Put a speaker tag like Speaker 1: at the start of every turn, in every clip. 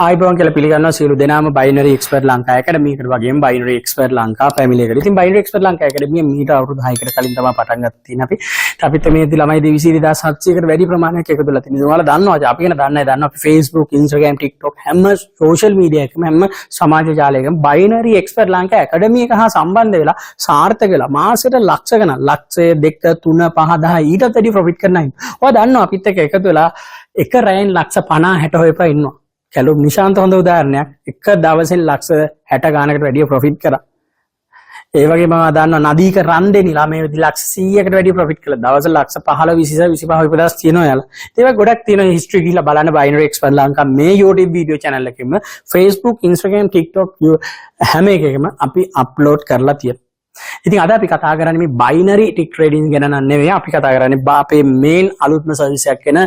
Speaker 1: ආයිබෝන් කියලා පිළිගන්නවා සියලු දෙනාම බයිනරි එක්ස්පර්ට් ලංකා ඇකඩමි එකට වගේම බයිනරි එක්ස්පර්ට් ලංකා ෆැමිලි එකට. ඉතින් බයිනරි එක්ස්පර්ට් ලංකා ඇකඩමිය මීට අවුරුදු 6කට කලින් තමයි පටන් ගත්තේ තියෙන්නේ. අපිත් මේදී ළමයි 22700කට වැඩි ප්‍රමාණයක් එකතු වෙලා තියෙනවා. ඔයාලා දන්නවා අපි ගැන දන්නවා අපි Facebook, Instagram, TikTok හැම සෝෂල් මීඩියා එකම හැම සමාජ ජාලයකම බයිනරි එක්ස්පර්ට් ලංකා ඇකඩමි එක හා සම්බන්ධ වෙලා සාර්ථක වෙලා මාසෙට ලක්ෂ ගණන් ලක්ෂය 2 3 5 10 ඊටත් වැඩි ප්‍රොෆිට් කරන අය. ඔයා දන්නවා අපිත් එක්ක එකතු වෙලා එක රැයෙන් ලක්ෂ 50 60 හොයපා ඉන්නවා. කැලු නිශාන්ත හොඳ උදාහරණයක්. එක දවසෙන් ලක්ෂ 60 ගානකට වැඩිය ප්‍රොෆිට් කරා. ඒ වගේම මම දන්නවා නදීක රන්දෙනි ළමයි ලක්ෂ 100කට වැඩිය ප්‍රොෆිට් කළා. දවස් ලක්ෂ 15 20 25 උපදස් තියෙනවා යාලා. ඒවා ගොඩක් තියෙනවා හිස්ටරි ගිහිල්ලා බලන්න බයිනරි එක්ස්පර්ට් ලංකා මේ YouTube video channel එකෙම Facebook, Instagram, TikTok හැම එකකම අපි අප්ලෝඩ් කරලා තියෙනවා. ඉතින් අද අපි කතා කරන්නේ මේ බයිනරි ටික් ට්‍රේඩින් ගැන නෙවෙයි. අපි කතා කරන්නේ අපේ මේන් අලුත්ම සර්විස් එකක් වෙන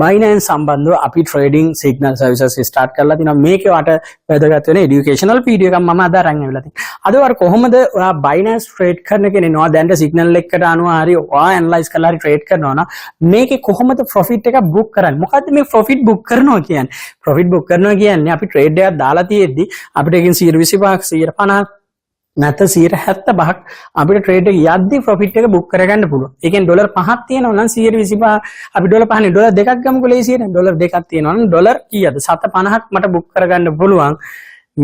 Speaker 1: BINANCE සම්බන්ධව අපි ට්‍රේඩින් සිග්නල් සර්විසස් ස්ටාර්ට් කරලා තිනවා. මේකේ වට වැදගත් වෙන এডুকেෂනල් වීඩියෝ එකක් මම අද අරන් ආවිලා තියෙනවා. අද වර කොහොමද ඔයා BINANCE ට්‍රේඩ් කරන කෙනෙක් නෝ දැන්ට සිග්නල් එකකට අනුව හරි ඔයා ඇනලයිස් කරලා හරි ට්‍රේඩ් කරනවා නම් මේකේ කොහොමද ප්‍රොෆිට් එක බුක් කරන්නේ? මොකද්ද මේ ප්‍රොෆිට් බුක් කරනවා කියන්නේ? ප්‍රොෆිට් බුක් කරනවා කියන්නේ අපි ට්‍රේඩ් එකක් දාලා තියෙද්දි අපිට එකකින් 125ක් 150ක් නැත්නම් 175ක් අපිට ට්‍රේඩ් එක යද්දි ප්‍රොෆිට් එක බුක් කරගන්න පුළුවන්. ඒ කියන්නේ ඩොලර් 5ක් තියෙනවා නම් 125 අපි ඩොලර් 5 නේ ඩොලර් 2ක් ගමුකෝ ලේසියෙන්. ඩොලර් 2ක් තියෙනවා නම් ඩොලර් කීයද? 750ක් මට බුක් කරගන්න පුළුවන්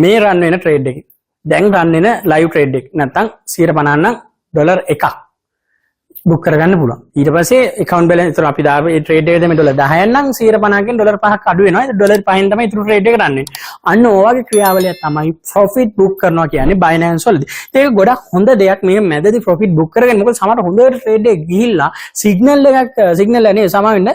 Speaker 1: මේ රන් වෙන ට්‍රේඩ් එකේ. දැන් රන් වෙන ලයිව් ට්‍රේඩ් එක. නැත්නම් 150 නම් ඩොලර් 1ක් බුක් කරගන්න පුළුවන්. ඊට පස්සේ account balance එතන අපි දාපු ඒ ට්‍රේඩ් එකේ මේ ඩොලර් 10ක් නම් 150කින් ඩොලර් 5ක් අඩු වෙනවා. ඒ ඩොලර් 5න් තමයි ඊටු ට්‍රේඩ් එක රන් වෙන්නේ. අන්න ඔයගේ ක්‍රියාවලිය තමයි ප්‍රොෆිට් බුක් කරනවා කියන්නේ BINANCE වලදී. ඒක ගොඩක් හොඳ දෙයක් මේ මැදදී ප්‍රොෆිට් බුක් කරගෙන. මොකද සමහර හොඳට ට්‍රේඩ් එක ගිහිල්ලා සිග්නල් නේ සමාවෙන්න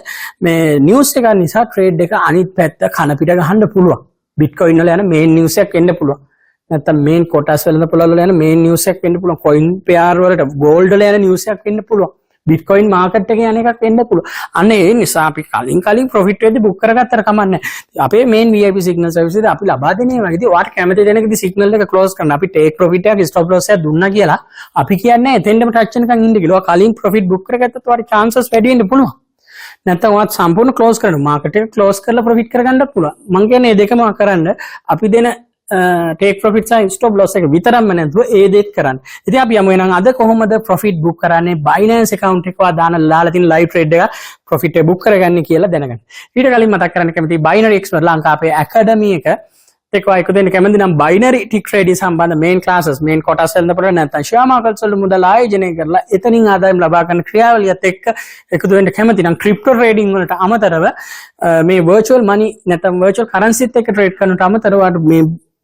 Speaker 1: මේ නිවුස් එක නිසා ට්‍රේඩ් එක අනිත් පැත්ත කන පිට ගහන්න පුළුවන්. බිට්කොයින් වල යන මේන් නිවුස් එකක් එන්න පුළුවන්. නැත්නම් මේන් කොටස් වල පොළවල් වල යන මේන් නිවුස් එකක් වෙන්න පුළුවන්. කොයින් පෙයාර් වලට ගෝල්ඩ් වල යන නිවුස් එකක් වෙන්න පුළුවන්. බිට්කොයින් මාකට් එකේ යන එකක් වෙන්න පුළුවන්. අන්න ඒ නිසා අපි කලින් ප්‍රොෆිට් වෙද්දී බුක් කරගත්තට කමන්නේ. අපේ මේන් VIP සිග්නල් සර්විස් එක අපි ලබා දෙන්නේ වගේදී ඔයාලට කැමති දෙනකදී සිග්නල් එක ක්ලෝස් කරන්න. අපි ටේක් ප්‍රොෆිට් එකක් ස්ටොප් ලොස් එකක් දුන්නා කියලා අපි කියන්නේ එතෙන්ටම ටච් වෙනකන් ඉන්න කියලා. කලින් ප්‍රොෆිට් බුක් කරගත්තත් ඔයාලට chances වැඩි වෙන්න පුළුවන්. නැත්නම් ඔයාත් සම්පූර්ණ ක්ලෝස් කරන්න මාකට් එක ක්ලෝස් කරලා ප්‍රොෆිට් කරගන්නත් පුළුවන්. මම කියන්නේ මේ දෙකම කරන්න අපි දෙන ටේක් ප්‍රොෆිට් සහ ස්ටොප් ලොස් එක විතරක්ම නැතුව ඒ දෙත් කරන්න. ඉතින් අපි යමු එහෙනම් අද කොහොමද ප්‍රොෆිට් බුක් කරන්නේ BINANCE account එක දාලා තියෙන live trade එක ප්‍රොෆිට් එක බුක් කරගන්නේ කියලා දැනගන්න. ඊට කලින් මතක් කරන්න කැමතියි බයිනරි එක්ස්පර්ට් ලංකා අපේ ඇකඩමි එක එක්ක එකතු වෙන්න කැමති නම් බයිනරි ටික් ට්‍රේඩින් සම්බන්ධ මේන් ක්ලාසස් මේන් කොටස් වලින් පොර නැත්නම් ෂෙයා මාකට්ස් වල මුදල් ආයෝජනය කරලා එතනින් ආදායම් ලබා ගන්න ක්‍රියාවලියත් එක්ක එකතු වෙන්න කැමති නම් ක්‍රිප්ටෝ ට්‍රේඩින් වලට අමතරව මේ virtual money නැත්නම් virtual currency එක්ක ට්‍රේඩ් කරනට අමතරව මේ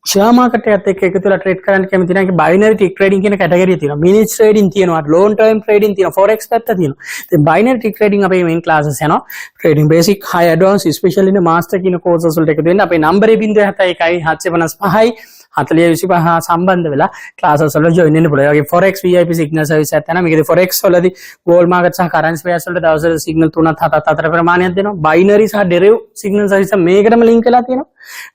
Speaker 1: ෂෙයා මාකට් එකත් එක්ක එකතු වෙලා ට්‍රේඩ් කරන්න කැමති නම් බයිනරි ටික් ට්‍රේඩින් කියන කැටගරිය තියෙනවා. මිනිට්ස් ට්‍රේඩින් තියෙනවා, ලොන් ටර්ම් ට්‍රේඩින් තියෙනවා, forex පැත්ත තියෙනවා. ඉතින් බයිනරි ටික් ට්‍රේඩින් අපේ මේන් ක්ලාසස් යනවා. Trading basic, high advanced, especially in master කියන courses වලට එකතු වෙන්න අපේ නම්බරේ 071 755 4025 සම්බන්ධ වෙලා ක්ලාසස් වල ජොයින් වෙන්න පුළුවන්. ඒ වගේ forex VIP සිග්නල් සර්විස් එකක් තියෙනවා. මේකදී forex වලදී gold market සහ currency pairs වලට දවසට සිග්නල් 3ක් 7ක් 4 ප්‍රමාණයක් දෙනවා. binary සහ derivative සිග්නල් සර්විස් මේකටම ලින්ක් වෙලා තියෙනවා.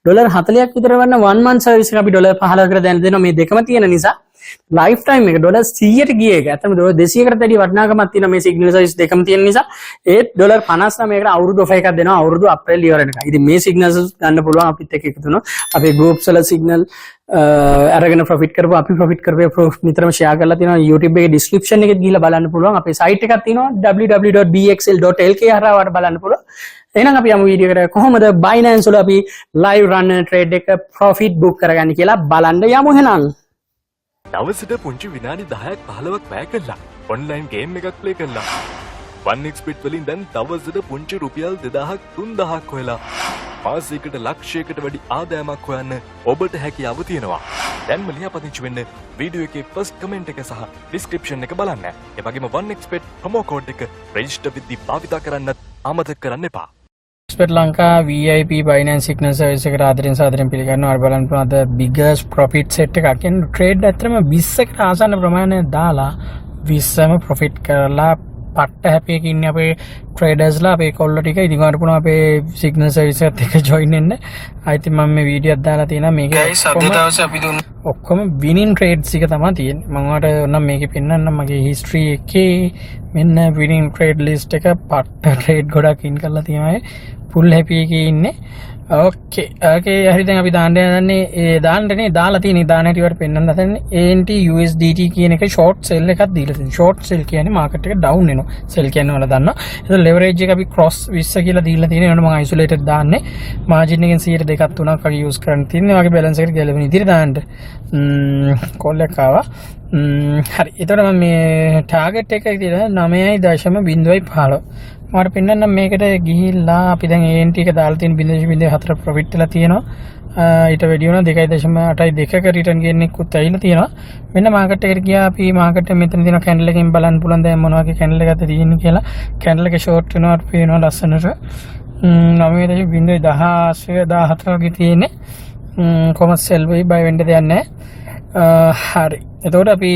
Speaker 1: ඩොලර් 40ක් විතර වන්න 1 month සර්විස් එක අපි ඩොලර් 15කට දැන් දෙනවා. මේ දෙකම තියෙන නිසා ලයිෆ් ටයිම් එක ඩොලර් 100ට ගිය එක. ඇත්තම ඩොලර් 200කට වැඩි වටිනාකමක් තියෙනවා මේ සිග්නල් සර්විස් දෙකම තියෙන නිසා. ඒත් ඩොලර් 59කට අවුරුදු ඔෆර් එකක් දෙනවා. අවුරුදු අප්‍රේල් ඉවර වෙනකන්. ඉතින් මේ සිග්නල්ස් ගන්න පුළුවන් අපිත් එක්ක එකතු වෙනවා. අපේ groups වල සිග්නල් අරගෙන ප්‍රොෆිට් කරපුවා අපි ප්‍රොෆිට් කරපේ නිතරම ෂෙයා කරලා තියෙනවා. YouTube එකේ description එකේ ගිහිල්ලා බලන්න පුළුවන්. අපේ site එකක් තියෙනවා www.bxl.lk හරහා ඔයාලට බලන්න පුළුවන්. එහෙනම් අපි යමු වීඩියෝ එකට කොහොමද BINANCE වල අපි live run trade එක profit book කරගන්නේ කියලා බලන්න යමු එහෙනම්.
Speaker 2: දවසට පුංචි විනාඩි 10ක් 15ක් වැය කළා. online game එකක් play කළා. 1xbet වලින් දැන් දවසට පුංචි රුපියල් 2000ක් 3000ක් හොයලා මාසයකට ලක්ෂයකට වැඩි ආදායමක් හොයන්න ඔබට හැකියාව තියෙනවා. දැන්ම ලියාපදිංචි වෙන්න වීඩියෝ එකේ first comment එක සහ description එක බලන්න. ඒ වගේම 1xbet promo code එක register වෙද්දී භාවිත කරන්නත් අමතක කරන්න එපා.
Speaker 1: Expert Lanka VIP BINANCE signal service එකට ආදරෙන් සාදරෙන් පිළිගන්නවා. අර බලන්න පුළුවන් අද biggest profit set එකක්. කියන්නේ ට්‍රේඩ් ඇත්තටම 20කට ආසන්න ප්‍රමාණයක් දාලා 20ම ප්‍රොෆිට් කරලා පට්ට හැපි එකකින් ඉන්නේ අපේ ට්‍රේඩර්ස්ලා අපේ කොල්ලෝ ටික. ඉතින් ඔයාලට පුළුවන් අපේ සිග්නල් සර්විස් එකත් එක්ක ජොයින් වෙන්න. ආයිත් මම මේ වීඩියෝක් දාලා තියෙනවා මේකේ. ගයිස් අද දවසේ අපි දුන්න ඔක්කොම විනින් ට්‍රේඩ්ස් එක තමයි තියෙන්නේ. මම ඔයාලට නම් මේකේ පෙන්නන්නම් මගේ හිස්ටරි එකේ මෙන්න විනින් ට්‍රේඩ් ලිස්ට් එක පට්ට ට්‍රේඩ් ගොඩක් ඉන් කරලා තියෙනවා. ෆුල් හැපි එකේ ඉන්නේ. ඕකේ හරි දැන් අපි දාන්න යන්නේ ඒ දාන්නනේ දාලා තියෙන දාන හැටියට පෙන්වන්න හදන්නේ ANT USDT කියන එක ෂෝට් සෙල් එකක් දීලා තියෙනවා. ෂෝට් සෙල් කියන්නේ මාකට් එක ඩවුන් වෙනවා. සෙල් කියන්නේ ඔයාලා දන්නවා. ඒක ලෙවරේජ් එක අපි ක්‍රොස් 20 කියලා දීලා තියෙනවා. ඒකට මම අයිසොලේටඩ් දාන්නේ. මාජින් එකෙන් 102ක් 3ක් වගේ යූස් කරන්න තියෙනවා. වගේ බැලන්ස් එකට ගැලපෙන විදිහට දාන්න. කෝල් එකක් ආවා. හරි. එතකොට මම මේ ටාගට් එක කියලා 9.015 මට පෙන්නන්න මේකට ගිහිල්ලා අපි දැන් ANT එක දාලා තියෙන 0.04 ප්‍රොෆිට් වෙලා තියෙනවා. ඊට වැඩි වුණා 2.82ක රිටර්න් ගේන් එකකුත් ඇවිල්ලා තියෙනවා. මෙන්න මාකට් එකට ගියා අපි මාකට් එක මෙතන තියෙන කැන්ඩල් එකෙන් බලන්න පුළුවන් දැන් මොන වගේ කැන්ඩල් එකක්ද තියෙන්නේ කියලා. කැන්ඩල් එක ෂෝට් වෙනවට පේනවා ලස්සනට. 9.10 වගේ තියෙන්නේ. කොහොමද සෙල් වෙයි බයි වෙන්න දෙයක් නැහැ. හරි. එතකොට අපි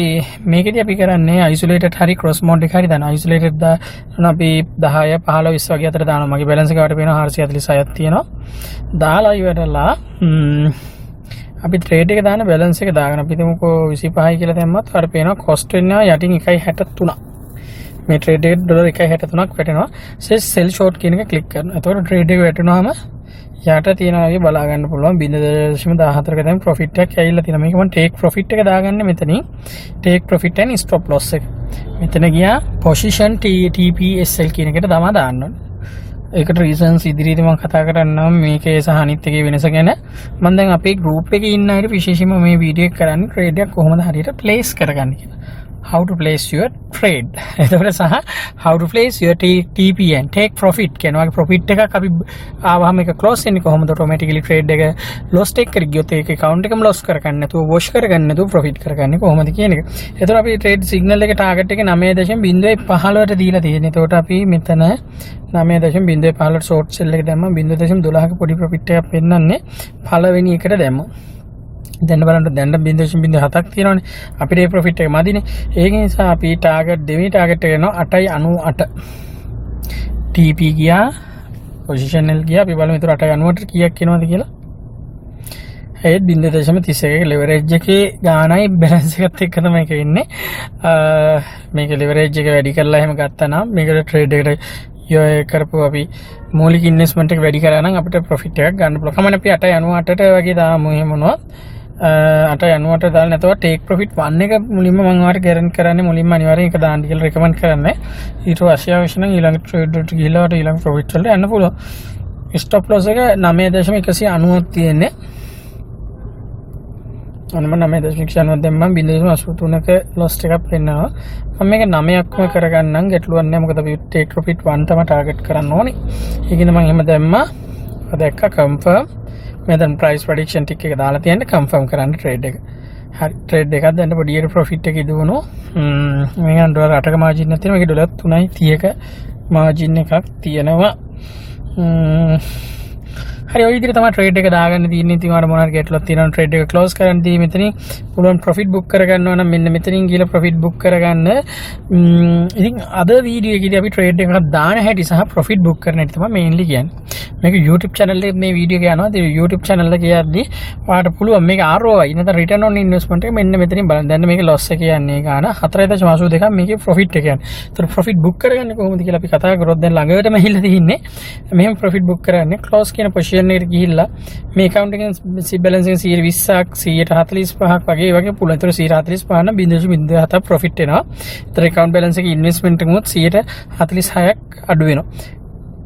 Speaker 1: මේකදී අපි කරන්නේ isolated හරි cross mode එක හරි දාන isolated දාන අපි 10 15 20 වගේ අතර දානවා. මගේ balance එක වට පේනවා 446ක් තියෙනවා. දාලා ඉවරලා අපි trade එක දාන balance එක දාගෙන අපි හිතමුකෝ 25යි කියලා දැම්මත් අර පේනවා cost වෙනවා යටින් 1.63. මේ trade එක ඩොලර් 1.63ක් වැටෙනවා. sell short කියන එක click කරනවා. එතකොට trade එක වැටෙනවාම යට තියෙනවා වගේ බලා ගන්න පුළුවන් 0.14ක දැන් ප්‍රොෆිට් එකක් ඇවිල්ලා තියෙනවා. මේක මම ටේක් ප්‍රොෆිට් එක දාගන්නේ මෙතනින්. Take profit and stop loss එක. මෙතන ගියා පොසිෂන් TPSL කියන එකට තමයි දාන්න ඕනේ. ඒකට රීසන්ස් ඉදිරියේදී මම කතා කරන්නම් මේකේ සහ අනිත් එකේ වෙනස ගැන. මම දැන් අපේ ගෲප් එකේ ඉන්න අයට විශේෂයෙන්ම මේ වීඩියෝ එක කරන්නේ ට්‍රේඩ් එකක් කොහොමද හරියට ප්ලේස් කරගන්න කියලා. how to place your trade. එතකොට සහ how to place your TPN take profit කියන වගේ profit එකක් අපි ආවම එක close වෙන්නේ කොහොමද automatically trade එක loss take කර ගියොත් ඒක account එකම loss කරගන්න නැතුව wash කරගන්න නැතුව profit කරගන්නේ කොහොමද කියන එක. එතකොට අපි trade signal එක target එක 9.015ට දීලා තියෙනවා. එතකොට අපි මෙතන 9.015ට short sell එක දැම්මම 0.12ක පොඩි profit එකක් පෙන්නන්නේ පළවෙනි එකට දැම්මොත්. දැන් බලන්න දැන් 0.07ක් තියෙනවානේ. අපිට ඒ ප්‍රොෆිට් එක මදිනේ. ඒක නිසා අපි ටාගට් දෙවෙනි ටාගට් එක යනවා 8.98. TP ගියා පොසිෂන් L ගියා. අපි බලමු ඒතර 8.98 කීයක් එනවද කියලා. ඒත් 0.31 ලෙවරේජ් එකේ ගානයි බැලන්ස් එකත් එක්ක තමයි මේක ඉන්නේ. මේක ලෙවරේජ් එක වැඩි කරලා එහෙම ගත්තා නම් මේකට ට්‍රේඩ් එකට කරපු අපි මූලික ඉන්වෙස්ට්මන්ට් එක වැඩි කරා නම් අපිට ප්‍රොෆිට් එකක් ගන්න පුළුවන්. කමන්න අපි 8.98ට වගේ දාමු එහෙම මොනවා. 8.98 දාලා නැතව ටේක් ප්‍රොෆිට් 1 එක මුලින්ම මම ඔයාලට ගැරන්ටි කරන්නේ මුලින්ම අනිවාර්යෙන් ඒක දාන්න කියලා රෙකමන්ඩ් කරන්නේ. ඊට පස්සේ අවශ්‍ය නම් ඊළඟ ට්‍රේඩ් වලට ගිහලා ඊළඟ ප්‍රොෆිට් වලට යන්න පුළුවන්. ස්ටොප් ලොස් එක 9.190ක් තියෙන්නේ. අනම 9.190 දැම්මම 0.83ක ලොස් එකක් වෙනවා. මම මේක 9ක්ම කරගන්නම් ගැටලුවක් නැහැ. මොකද අපි ටේක් ප්‍රොෆිට් 1 තමයි ටාගට් කරන්න ඕනේ. ඒකින්ද මම එහෙම දැම්මා. දැක්ක කන්ෆර්ම්. මෙතන ප්‍රයිස් ප්‍රෙඩික්ෂන් ටික එක දාලා තියෙන්නේ කන්ෆර්ම් කරන්න ට්‍රේඩ් එක. හරි ට්‍රේඩ් එකක් දැන් පොඩියට ප්‍රොෆිට් එක ඉදුවනවා. මේක ඩොලර් 8ක මාජින් එකක් තියෙනවා. මේක ඩොලර් 3.30ක මාජින් එකක් තියෙනවා. හරි ඔය විදිහට තමයි ට්‍රේඩ් එක දාගන්න තියෙන්නේ. ඉතින් ඔයාලා මොනවාරි ගැටලුවක් තියෙනවා ට්‍රේඩ් එක ක්ලෝස් කරන්න දී මෙතනින් පුළුවන් ප්‍රොෆිට් බුක් කරගන්නවා නම් මෙන්න මෙතනින් ගිහලා ප්‍රොෆිට් බුක් කරගන්න. ඉතින් අද වීඩියෝ එකේදී අපි ට්‍රේඩ් එකක් දාන හැටි සහ ප්‍රොෆිට් බුක් කරන හැටි තමයි මේන්ලි කියන්නේ. මේක YouTube channel එකේ මේ වීඩියෝ එක යනවා. ඒ YouTube channel එක යද්දී ඔයාලට පුළුවන් මේක ROI නැත්නම් return on investment එක මෙන්න මෙතනින් බලන්න. දැන් මේක loss එක යන්නේ ගාන 4.82ක් මේකේ profit එක යන්නේ. ඒතර profit book කරගන්නේ කොහොමද කියලා අපි කතා කරොත් දැන් ළඟටම ඇහිලා තියෙන්නේ. මෙහෙම profit book කරන්නේ close කියන position එකට ගිහිල්ලා මේ account එකෙන් balance එක 120ක් 145ක් වගේ පුළුවන්. ඒතර 145 නම් 0.07ක් profit එනවා. ඒතර account balance එකේ investment එකමුත් 146ක් අඩු වෙනවා.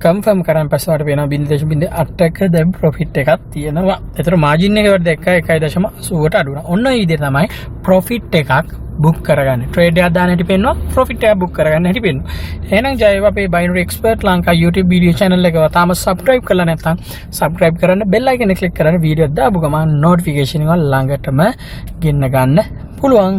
Speaker 1: කන්ෆර්ම් කරන් පස්සේ වලට වෙනවා 0.8ක දැන් ප්‍රොෆිට් එකක් තියෙනවා. ඒතර මාජින් එක වලට දැක්කා 1.80ට අඩු වෙනවා. ඔන්න ඔය විදිහට තමයි ප්‍රොෆිට් එකක් බුක් කරගන්න. ට්‍රේඩ් එකක් දාන්න හැටි පෙන්නවා. ප්‍රොෆිට් එකක් බුක් කරගන්න හැටි පෙන්නවා. එහෙනම් ජය වේවා අපේ binary expert lanka YouTube video channel එක තාම subscribe කරලා නැත්නම් subscribe කරන්න bell icon එක click කරන්න වීඩියෝ දාපු ගමන් notification එක ළඟටම ගෙන්න ගන්න පුළුවන්.